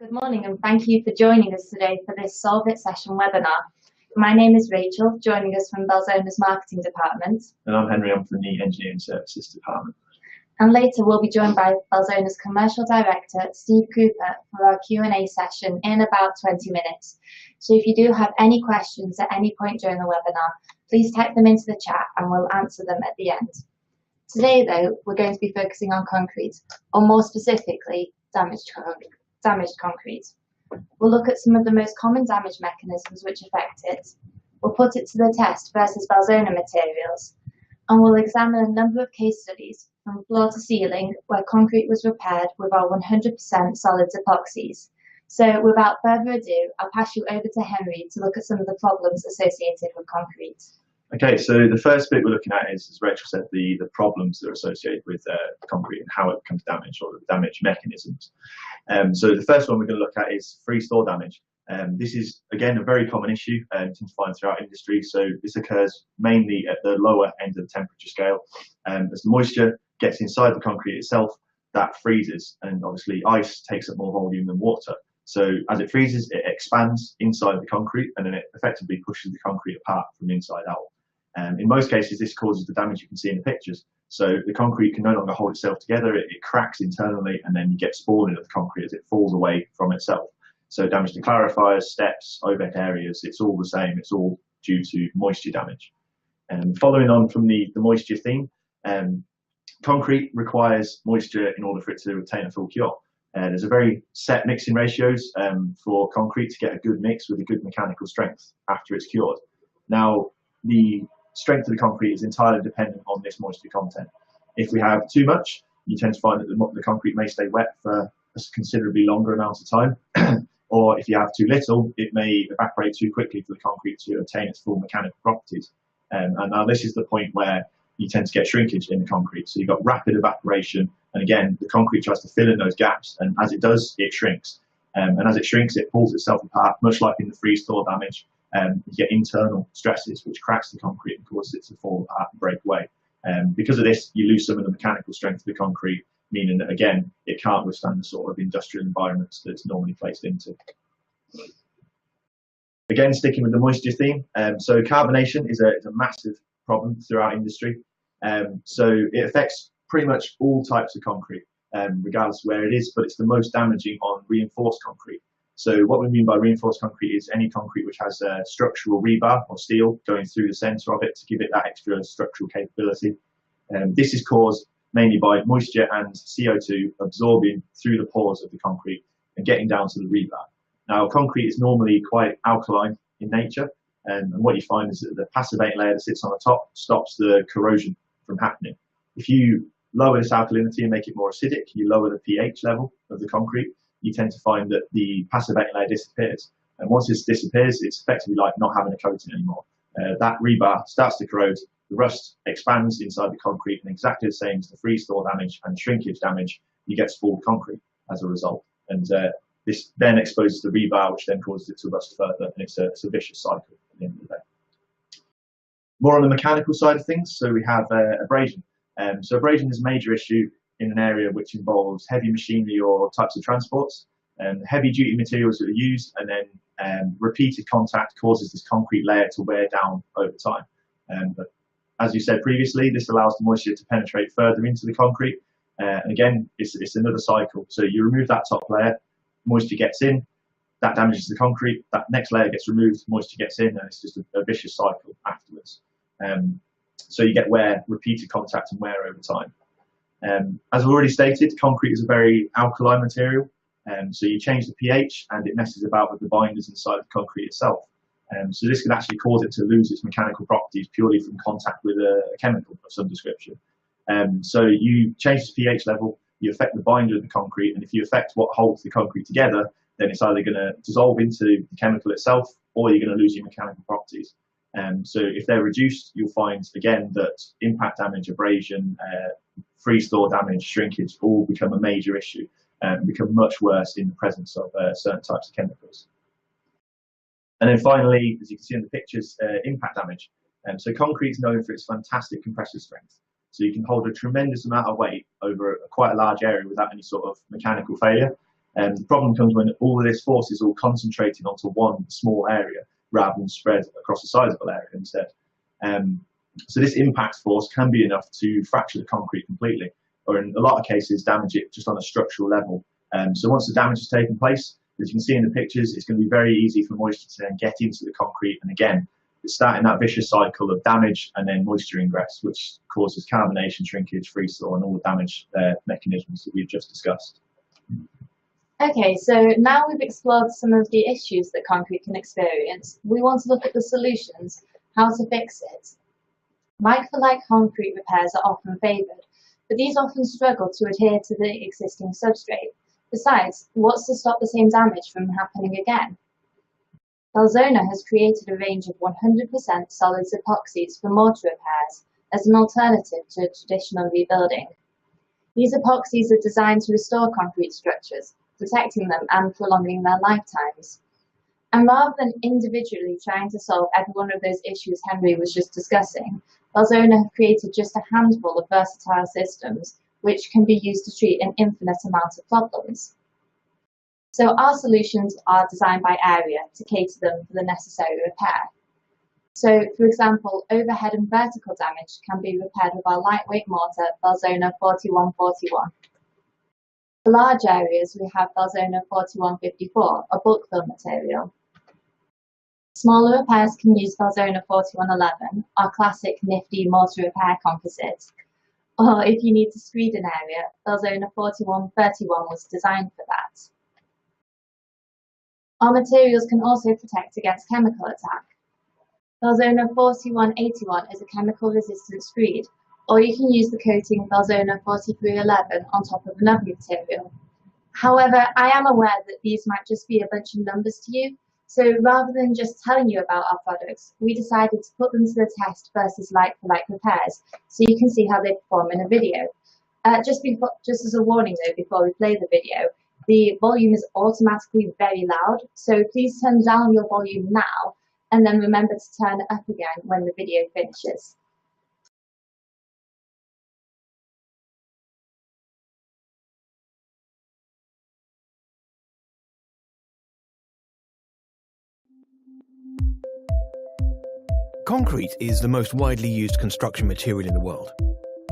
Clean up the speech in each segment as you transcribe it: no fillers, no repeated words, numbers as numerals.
Good morning and thank you for joining us today for this Solve It session webinar. My name is Rachel, joining us from Belzona's marketing department. And I'm Henry, I'm from the engineering services department. And later we'll be joined by Belzona's commercial director, Steve Cooper, for our Q&A session in about 20 minutes. So if you do have any questions at any point during the webinar, please type them into the chat and we'll answer them at the end. Today though, we're going to be focusing on concrete, or more specifically, damaged concrete. We'll look at some of the most common damage mechanisms which affect it. We'll put it to the test versus Belzona materials, and we'll examine a number of case studies from floor to ceiling where concrete was repaired with our 100% solids epoxies. So without further ado, I'll pass you over to Henry to look at some of the problems associated with concrete. Okay, so the first bit we're looking at is, as Rachel said, the problems that are associated with concrete and how it becomes damaged, or the damage mechanisms. So the first one we're going to look at is freeze-thaw damage. This is, again, a very common issue to find throughout industry. So this occurs mainly at the lower end of the temperature scale. As the moisture gets inside the concrete itself, that freezes, and obviously ice takes up more volume than water. So as it freezes, it expands inside the concrete, and then it effectively pushes the concrete apart from the inside out. In most cases, this causes the damage you can see in the pictures. So the concrete can no longer hold itself together, it cracks internally, and then you get spalling of the concrete as it falls away from itself. So damage to clarifiers, steps, overhead areas, it's all the same, it's all due to moisture damage. Following on from the moisture theme, concrete requires moisture in order for it to retain a full cure. There's a very set mixing ratios for concrete to get a good mix with a good mechanical strength after it's cured. Now, the strength of the concrete is entirely dependent on this moisture content. If we have too much, you tend to find that the concrete may stay wet for a considerably longer amount of time. Or if you have too little, it may evaporate too quickly for the concrete to attain its full mechanical properties. And now this is the point where you tend to get shrinkage in the concrete. So you've got rapid evaporation, and again, the concrete tries to fill in those gaps, and as it does, it shrinks. And as it shrinks, it pulls itself apart, much like in the freeze-thaw damage. You get internal stresses which cracks the concrete and causes it to fall apart and break away. Because of this, you lose some of the mechanical strength of the concrete, meaning that, again, it can't withstand the sort of industrial environments that it's normally placed into. Again, sticking with the moisture theme, so carbonation is a massive problem throughout industry. So it affects pretty much all types of concrete, regardless of where it is, but it's the most damaging on reinforced concrete. So what we mean by reinforced concrete is any concrete which has a structural rebar or steel going through the centre of it to give it that extra structural capability. This is caused mainly by moisture and CO2 absorbing through the pores of the concrete and getting down to the rebar. Now, concrete is normally quite alkaline in nature, and what you find is that the passivate layer that sits on the top stops the corrosion from happening. If you lower this alkalinity and make it more acidic, you lower the pH level of the concrete, you tend to find that the passivate layer disappears. And once this disappears, it's effectively like not having a coating anymore. That rebar starts to corrode, the rust expands inside the concrete, and exactly the same as the freeze-thaw damage and shrinkage damage, you get spoiled concrete as a result. And this then exposes the rebar, which then causes it to rust further, and it's a vicious cycle at the end of the day. More on the mechanical side of things, so we have abrasion. So abrasion is a major issue in an area which involves heavy machinery or types of transports. Heavy duty materials that are used, and then repeated contact causes this concrete layer to wear down over time. But as you said previously, this allows the moisture to penetrate further into the concrete. And again, it's another cycle. So you remove that top layer, moisture gets in, that damages the concrete, that next layer gets removed, moisture gets in, and it's just a vicious cycle afterwards. So you get wear, repeated contact and wear over time. As I've already stated, concrete is a very alkaline material, so you change the pH and it messes about with the binders inside the concrete itself. So this can actually cause it to lose its mechanical properties purely from contact with a chemical of some description. So you change the pH level, you affect the binder of the concrete, and if you affect what holds the concrete together, then it's either going to dissolve into the chemical itself, or you're going to lose your mechanical properties. So if they're reduced, you'll find again that impact damage, abrasion, freeze-thaw damage, shrinkage all become a major issue and become much worse in the presence of certain types of chemicals. And then finally, as you can see in the pictures, impact damage. So concrete is known for its fantastic compressive strength. So you can hold a tremendous amount of weight over quite a large area without any sort of mechanical failure. The problem comes when all of this force is all concentrated onto one small area rather than spread across a sizable area instead. So this impact force can be enough to fracture the concrete completely, or in a lot of cases damage it just on a structural level. So once the damage has taken place, as you can see in the pictures, it's going to be very easy for moisture to then get into the concrete, and again, it's starting that vicious cycle of damage and then moisture ingress, which causes carbonation, shrinkage, freeze-thaw, and all the damage mechanisms that we've just discussed. Okay, so now we've explored some of the issues that concrete can experience, we want to look at the solutions, how to fix it. Like-for-like concrete repairs are often favoured, but these often struggle to adhere to the existing substrate. Besides, what's to stop the same damage from happening again? Belzona has created a range of 100% solids epoxies for mortar repairs as an alternative to traditional rebuilding. These epoxies are designed to restore concrete structures, protecting them and prolonging their lifetimes. And rather than individually trying to solve every one of those issues Henry was just discussing, Belzona have created just a handful of versatile systems which can be used to treat an infinite amount of problems. So our solutions are designed by area to cater them for the necessary repair. So, for example, overhead and vertical damage can be repaired with our lightweight mortar, Belzona 4141. For large areas, we have Belzona 4154, a bulk fill material. Smaller repairs can use Belzona 4111, our classic nifty mortar repair composite. Or if you need to screed an area, Belzona 4131 was designed for that. Our materials can also protect against chemical attack. Belzona 4181 is a chemical-resistant screed, or you can use the coating Belzona 4311 on top of another material. However, I am aware that these might just be a bunch of numbers to you, so rather than just telling you about our products, we decided to put them to the test versus like-for-like repairs, so you can see how they perform in a video. Just as a warning though, before we play the video, the volume is automatically very loud, so please turn down your volume now, and then remember to turn it up again when the video finishes. Concrete is the most widely used construction material in the world.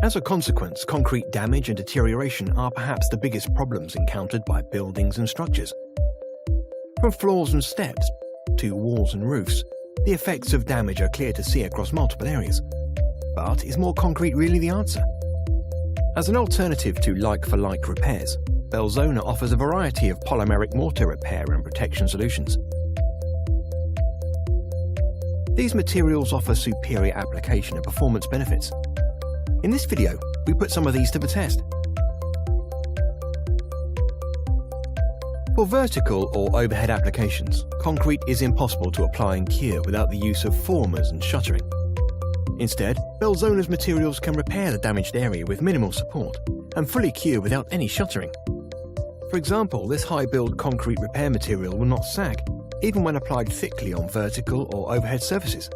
As a consequence, concrete damage and deterioration are perhaps the biggest problems encountered by buildings and structures. From floors and steps to walls and roofs, the effects of damage are clear to see across multiple areas. But is more concrete really the answer? As an alternative to like-for-like repairs, Belzona offers a variety of polymeric mortar repair and protection solutions. These materials offer superior application and performance benefits. In this video, we put some of these to the test. For vertical or overhead applications, concrete is impossible to apply and cure without the use of formers and shuttering. Instead, Belzona's materials can repair the damaged area with minimal support and fully cure without any shuttering. For example, this high-build concrete repair material will not sag, even when applied thickly on vertical or overhead surfaces.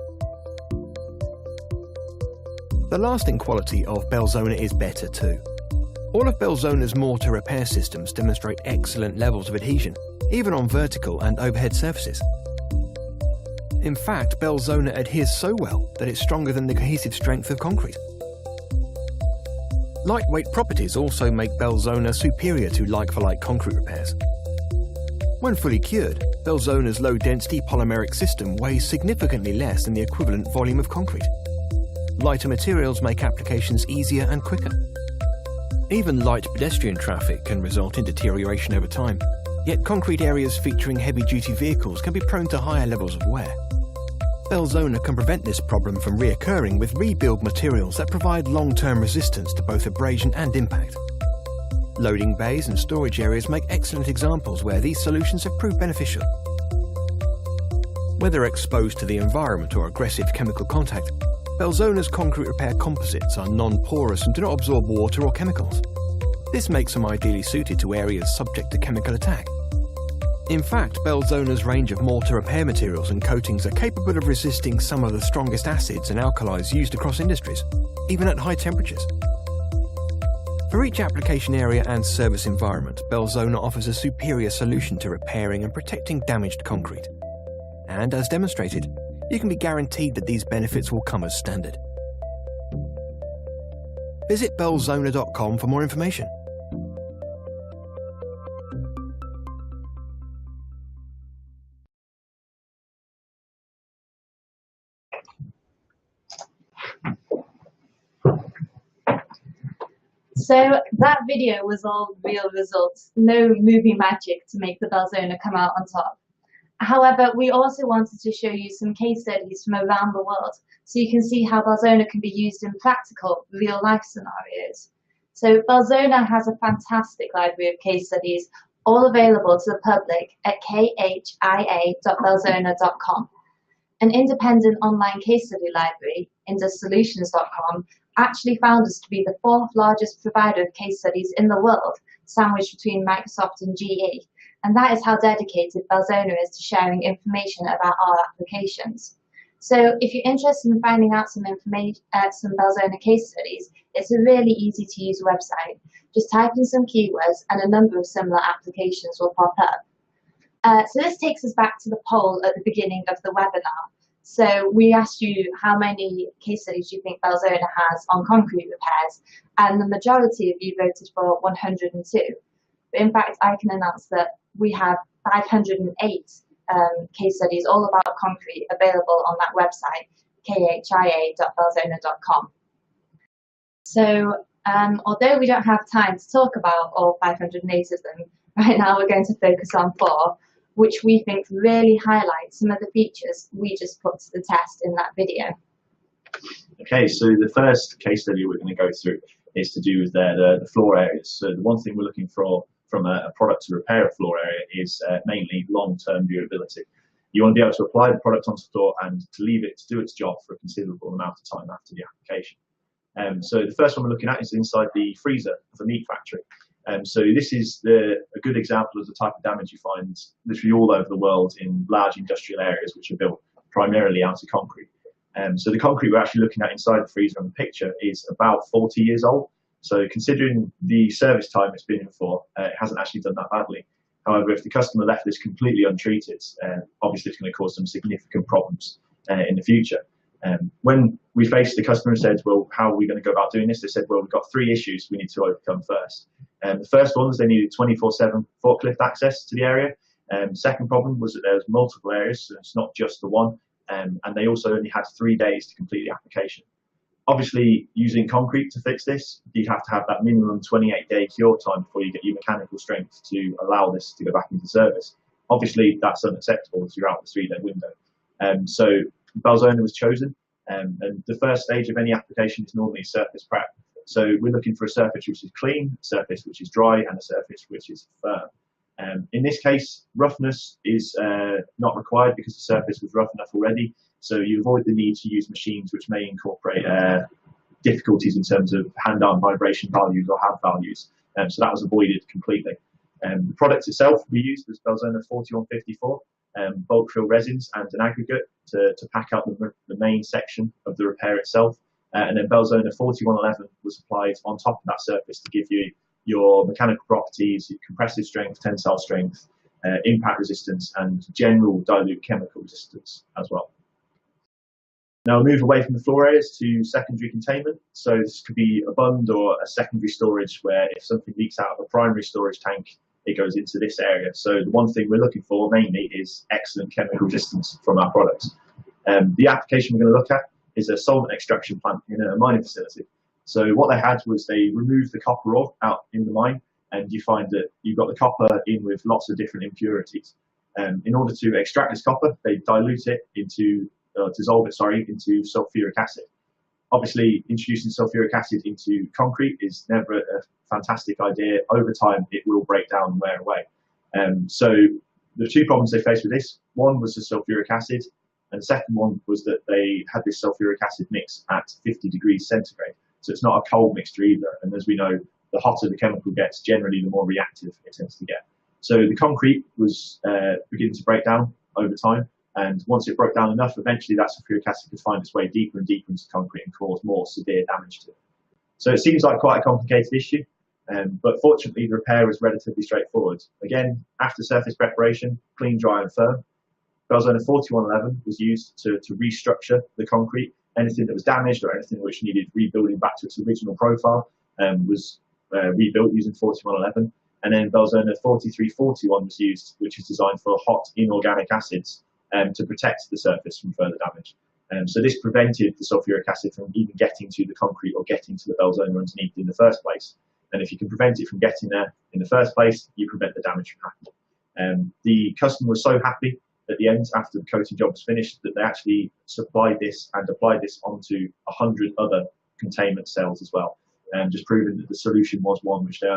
The lasting quality of Belzona is better too. All of Belzona's mortar repair systems demonstrate excellent levels of adhesion, even on vertical and overhead surfaces. In fact, Belzona adheres so well that it's stronger than the cohesive strength of concrete. Lightweight properties also make Belzona superior to like-for-like concrete repairs. When fully cured, Belzona's low-density polymeric system weighs significantly less than the equivalent volume of concrete. Lighter materials make applications easier and quicker. Even light pedestrian traffic can result in deterioration over time, yet concrete areas featuring heavy-duty vehicles can be prone to higher levels of wear. Belzona can prevent this problem from reoccurring with rebuild materials that provide long-term resistance to both abrasion and impact. Loading bays and storage areas make excellent examples where these solutions have proved beneficial. Whether exposed to the environment or aggressive chemical contact, Belzona's concrete repair composites are non-porous and do not absorb water or chemicals. This makes them ideally suited to areas subject to chemical attack. In fact, Belzona's range of mortar repair materials and coatings are capable of resisting some of the strongest acids and alkalis used across industries, even at high temperatures. For each application area and service environment, Belzona offers a superior solution to repairing and protecting damaged concrete. And as demonstrated, you can be guaranteed that these benefits will come as standard. Visit belzona.com for more information. So that video was all real results, no movie magic to make the Belzona come out on top. However, we also wanted to show you some case studies from around the world so you can see how Belzona can be used in practical, real-life scenarios. So Belzona has a fantastic library of case studies, all available to the public at khia.belzona.com. An independent online case study library, indussolutions.com, actually found us to be the 4th largest provider of case studies in the world, sandwiched between Microsoft and GE. And that is how dedicated Belzona is to sharing information about our applications. So if you're interested in finding out some information, some Belzona case studies, it's a really easy to use website. Just type in some keywords and a number of similar applications will pop up. So this takes us back to the poll at the beginning of the webinar. So we asked you how many case studies you think Belzona has on concrete repairs, and the majority of you voted for 102. But in fact, I can announce that we have 508 case studies all about concrete available on that website, khia.belzona.com. So although we don't have time to talk about all 508 of them, right now we're going to focus on 4, which we think really highlight some of the features we just put to the test in that video. Okay, so the first case study we're going to go through is to do with the floor areas. So the one thing we're looking for from a product to repair a floor area is mainly long-term durability. You want to be able to apply the product onto the floor and to leave it to do its job for a considerable amount of time after the application. So the first one we're looking at is inside the freezer of a meat factory. So this is a good example of the type of damage you find literally all over the world in large industrial areas which are built primarily out of concrete. So the concrete we're actually looking at inside the freezer on the picture is about 40 years old. So considering the service time it's been in for, it hasn't actually done that badly. However, if the customer left this completely untreated, obviously it's going to cause some significant problems in the future. When we faced the customer and said, well, how are we going to go about doing this? They said, well, we've got 3 issues we need to overcome first. The first one was they needed 24/7 forklift access to the area. Second problem was that there was multiple areas, so it's not just the one. And they also only had 3 days to complete the application. Obviously, using concrete to fix this, you'd have to have that minimum 28-day cure time before you get your mechanical strength to allow this to go back into service. Obviously, that's unacceptable throughout the 3-day window. So Belzona was chosen, and the first stage of any application is normally surface prep. So we're looking for a surface which is clean, a surface which is dry, and a surface which is firm. In this case, roughness is not required because the surface was rough enough already. So you avoid the need to use machines which may incorporate difficulties in terms of hand-arm vibration values or HAV values. So that was avoided completely. The product itself we used was Belzona 4154, bulk fill resins and an aggregate to pack out the main section of the repair itself. And then Belzona 4111 was applied on top of that surface to give you your mechanical properties, compressive strength, tensile strength, impact resistance, and general dilute chemical resistance as well. Now we'll move away from the floor areas to secondary containment. So this could be a bund or a secondary storage where if something leaks out of a primary storage tank, it goes into this area. So the one thing we're looking for mainly is excellent chemical resistance from our products. The application we're going to look at is a solvent extraction plant in a mining facility. So what they had was they removed the copper ore out in the mine, and you find that you've got the copper in with lots of different impurities. In order to extract this copper, they dilute it dissolve it into sulfuric acid. Obviously, introducing sulfuric acid into concrete is never a fantastic idea. Over time, it will break down and wear away. So the 2 problems they faced with this, one was the sulfuric acid, and the second one was that they had this sulfuric acid mix at 50 degrees centigrade. So it's not a cold mixture either. And as we know, the hotter the chemical gets, generally the more reactive it tends to get. So the concrete was beginning to break down over time. And once it broke down enough, eventually that sulfuric acid could find its way deeper and deeper into concrete and cause more severe damage to it. So it seems like quite a complicated issue. But fortunately, the repair was relatively straightforward. Again, after surface preparation, clean, dry and firm, Belzona 4111 was used to restructure the concrete. Anything that was damaged or anything which needed rebuilding back to its original profile was rebuilt using 4111. And then Belzona 4341 was used, which is designed for hot inorganic acids to protect the surface from further damage. So this prevented the sulfuric acid from even getting to the concrete or getting to the Belzona underneath in the first place. And if you can prevent it from getting there in the first place, you prevent the damage from happening. The customer was so happy at the end, after the coating job was finished, that they actually supplied this and applied this onto 100 other containment cells as well, just proving that the solution was one which they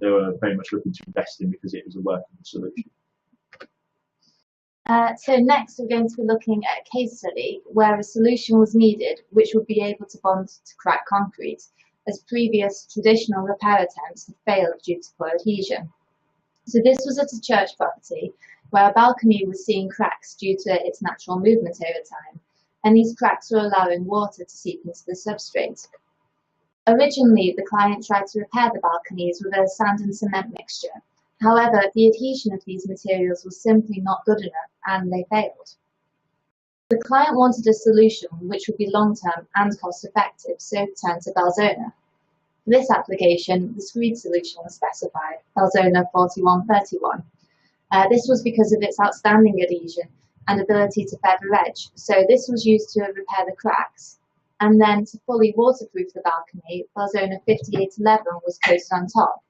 were very much looking to invest in because it was a workable solution. So next we're going to be looking at a case study where a solution was needed which would be able to bond to cracked concrete, as previous traditional repair attempts had failed due to poor adhesion. So this was at a church property where a balcony was seeing cracks due to its natural movement over time, and these cracks were allowing water to seep into the substrate. Originally, the client tried to repair the balconies with a sand and cement mixture. However, the adhesion of these materials was simply not good enough and they failed. The client wanted a solution which would be long-term and cost-effective, so turned to Belzona. For this application, the screed solution was specified, Belzona 4131. This was because of its outstanding adhesion and ability to feather edge, so this was used to repair the cracks. And then to fully waterproof the balcony, Belzona 5811 was coated on top.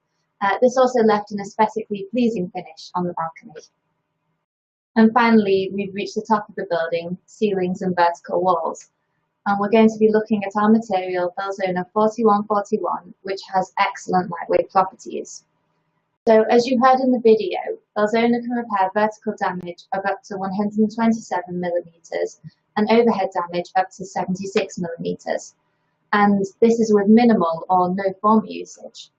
This also left an aesthetically pleasing finish on the balcony. And finally, we've reached the top of the building, ceilings and vertical walls. And we're going to be looking at our material, Belzona 4141, which has excellent lightweight properties. So as you heard in the video, Belzona can repair vertical damage of up to 127 millimeters and overhead damage up to 76 millimeters. And this is with minimal or no former usage.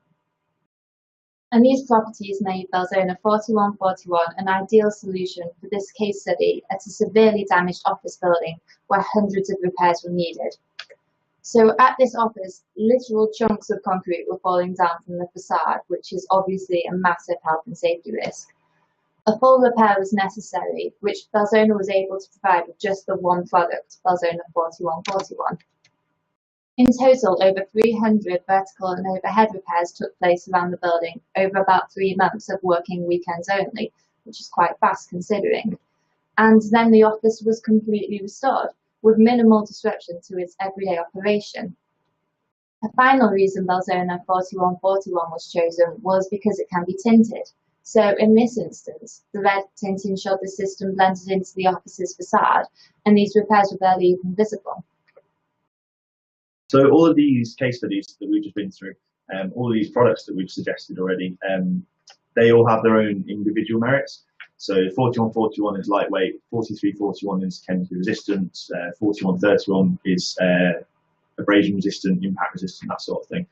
And these properties made Belzona 4141 an ideal solution for this case study at a severely damaged office building where hundreds of repairs were needed. So at this office, literal chunks of concrete were falling down from the facade, which is obviously a massive health and safety risk. A full repair was necessary, which Belzona was able to provide with just the one product, Belzona 4141. In total, over 300 vertical and overhead repairs took place around the building over about 3 months of working weekends only, which is quite fast considering. And then the office was completely restored, with minimal disruption to its everyday operation. A final reason Belzona 4141 was chosen was because it can be tinted. So in this instance, the red tint ensured the system blended into the office's facade, and these repairs were barely even visible. So all of these case studies that we've just been through, all of these products that we've suggested already, they all have their own individual merits. So 4141 is lightweight, 4341 is chemically resistant, 4131 is abrasion resistant, impact resistant, that sort of thing.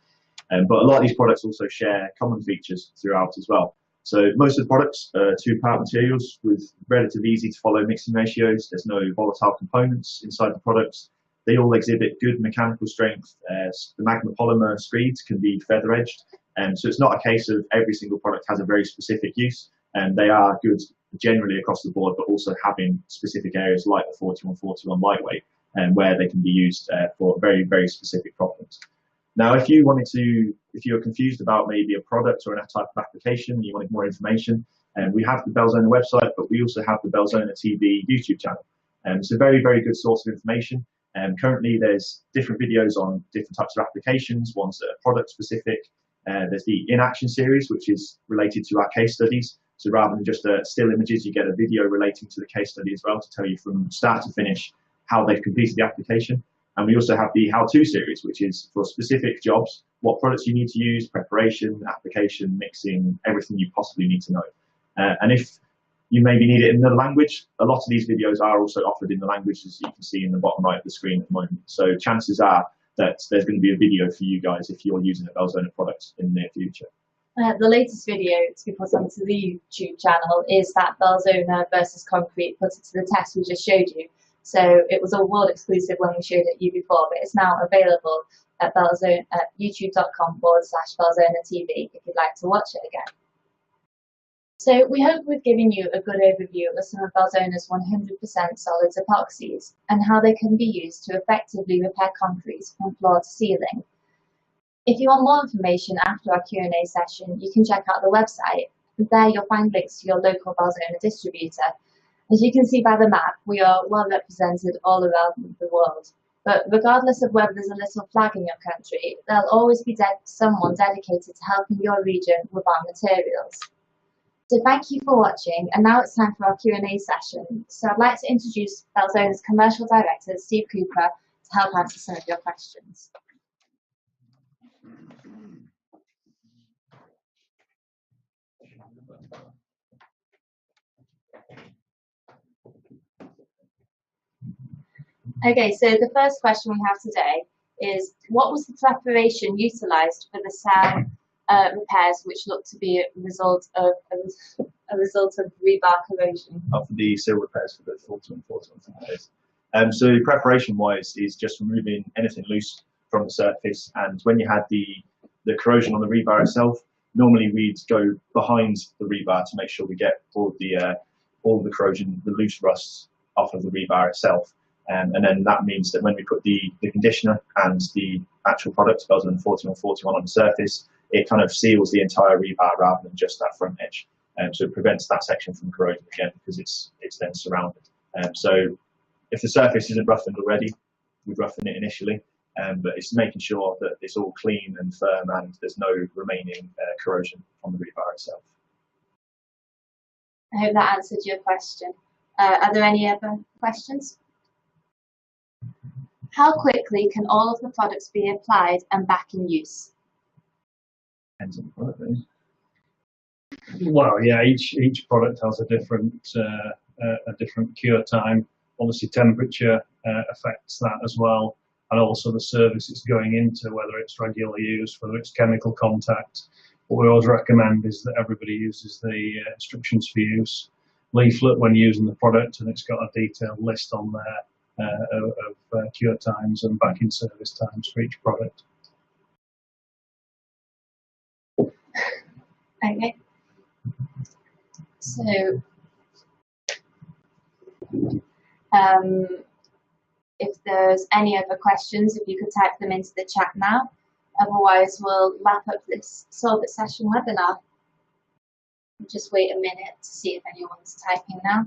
But a lot of these products also share common features throughout as well. So most of the products are two-part materials with relatively easy to follow mixing ratios. There's no volatile components inside the products. They all exhibit good mechanical strength. The magma polymer screeds can be feather edged. So it's not a case of every single product has a very specific use. And they are good generally across the board, but also having specific areas like the 4141 lightweight, where they can be used for very, very specific problems. Now, if you're confused about maybe a product or a type of application, and you wanted more information, we have the Belzona website, but we also have the Belzona TV YouTube channel. It's a very, very good source of information. Currently, there's different videos on different types of applications, ones that are product specific. There's the In Action series, which is related to our case studies. So rather than just still images, you get a video relating to the case study as well to tell you from start to finish how they've completed the application. And we also have the how-to series, which is for specific jobs, what products you need to use, preparation, application, mixing, everything you possibly need to know. And if you maybe need it in another language, a lot of these videos are also offered in the languages you can see in the bottom right of the screen at the moment. So chances are that there's going to be a video for you guys if you're using a Belzona product in the near future. The latest video to be put onto the YouTube channel is that Belzona versus concrete put it to the test we just showed you. So it was a world exclusive when we showed it you before, but it's now available at youtube.com/Belzona TV if you'd like to watch it again. So we hope we've given you a good overview of some of Belzona's 100% solids epoxies and how they can be used to effectively repair concrete from floor to ceiling. If you want more information after our Q&A session, you can check out the website. There you'll find links to your local Belzona distributor. As you can see by the map, we are well represented all around the world. But regardless of whether there's a little flag in your country, there'll always be someone dedicated to helping your region with our materials. So thank you for watching, and now it's time for our Q&A session. So I'd like to introduce Belzona's Commercial Director, Steve Cooper, to help answer some of your questions. Okay, so the first question we have today is, what was the preparation utilised for the cell repairs, which looked to be a result of rebar corrosion? For the seal repairs for the 4141 repairs. So preparation-wise is just removing anything loose from the surface, and when you had the corrosion on the rebar itself, normally we'd go behind the rebar to make sure we get all the corrosion, the loose rust off of the rebar itself. And then that means that when we put the conditioner and the actual product, Belzona 4141, on the surface, it kind of seals the entire rebar rather than just that front edge. So it prevents that section from corroding again because it's then surrounded. So if the surface isn't roughened already, we'd roughen it initially, but it's making sure that it's all clean and firm and there's no remaining corrosion on the rebar itself. I hope that answered your question. Are there any other questions? How quickly can all of the products be applied and back in use? Depends on the product, really. Well, yeah, each product has a different cure time. Obviously, temperature affects that as well, and also the service it's going into, whether it's regular use, whether it's chemical contact. What we always recommend is that everybody uses the instructions for use leaflet when using the product, and it's got a detailed list on there of cure times and back in service times for each product. Okay. So, if there's any other questions, if you could type them into the chat now. Otherwise, we'll wrap up this Solve It session webinar. Just wait a minute to see if anyone's typing now.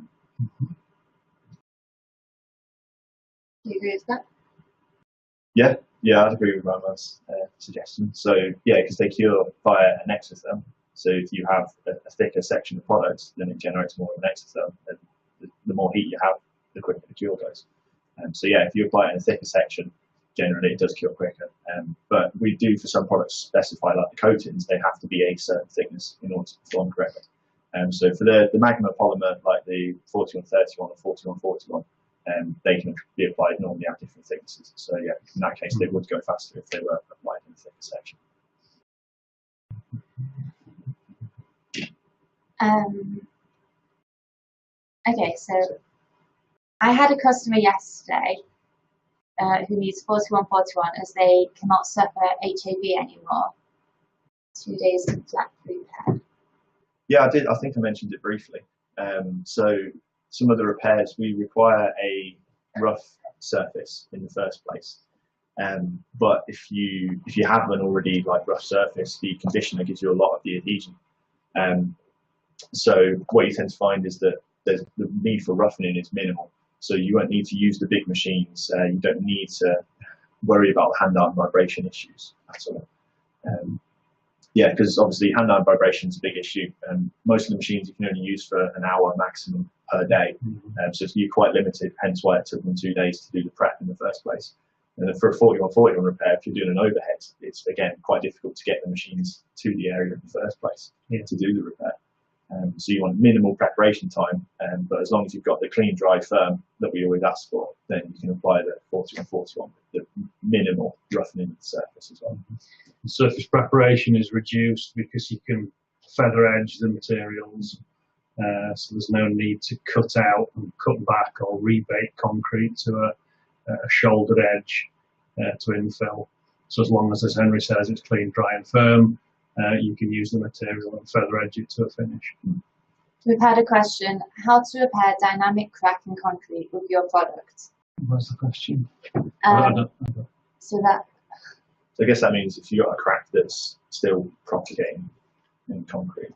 Do you agree with that? Yeah, I'd agree with Rama's suggestion. So yeah, because they cure via an exotherm. So if you have a thicker section of product, then it generates more of an exotherm. And the more heat you have, the quicker the cure goes. So yeah, if you apply it in a thicker section, generally it does cure quicker. But we do, for some products, specify, like the coatings, they have to be a certain thickness in order to perform correctly. So for the magma polymer, like the 4131 or 4141, they can be applied normally at different thicknesses. So yeah, in that case, they would go faster if they were applied in a thicker section. Okay, so I had a customer yesterday who needs 4141 as they cannot suffer HAV anymore. 2 days to flat repair. Yeah, I think I mentioned it briefly. So some of the repairs, we require a rough surface in the first place. But if you have an already rough surface, the conditioner gives you a lot of the adhesion. So what you tend to find is that the need for roughening is minimal. So you won't need to use the big machines. You don't need to worry about hand-arm vibration issues at all. Yeah, because obviously hand-arm vibration is a big issue. Most of the machines you can only use for an hour maximum per day. So you're quite limited, hence why it took them 2 days to do the prep in the first place. And then for a 4141 repair, if you're doing an overhead, it's again quite difficult to get the machines to the area in the first place to do the repair. So you want minimal preparation time, but as long as you've got the clean, dry, firm that we always ask for, then you can apply the 4141 with the minimal roughening of the surface as well. Surface preparation is reduced because you can feather edge the materials, so there's no need to cut out and cut back or rebake concrete to a shouldered edge to infill. So as long as Henry says, it's clean, dry and firm, you can use the material and feather edge it to a finish. We've had a question, how to repair dynamic crack in concrete with your product? What's the question? So that, So I guess that means if you've got a crack that's still propagating in concrete.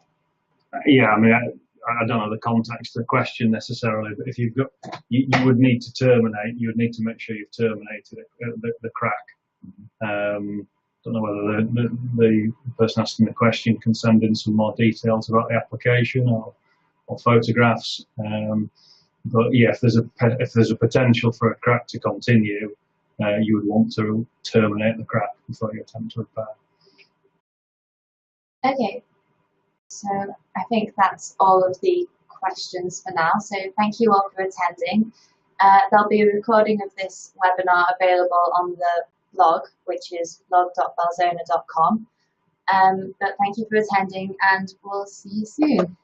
Yeah, I mean, I don't know the context of the question necessarily, but if you've got, you would need to terminate. You would need to make sure you've terminated the crack. Don't know whether the person asking the question can send in some more details about the application or photographs. But yeah, if there's a potential for a crack to continue, you would want to terminate the crack before you attempt to repair. okay. So I think that's all of the questions for now. So thank you all for attending. There'll be a recording of this webinar available on the blog, which is blog.belzona.com. But thank you for attending, and we'll see you soon.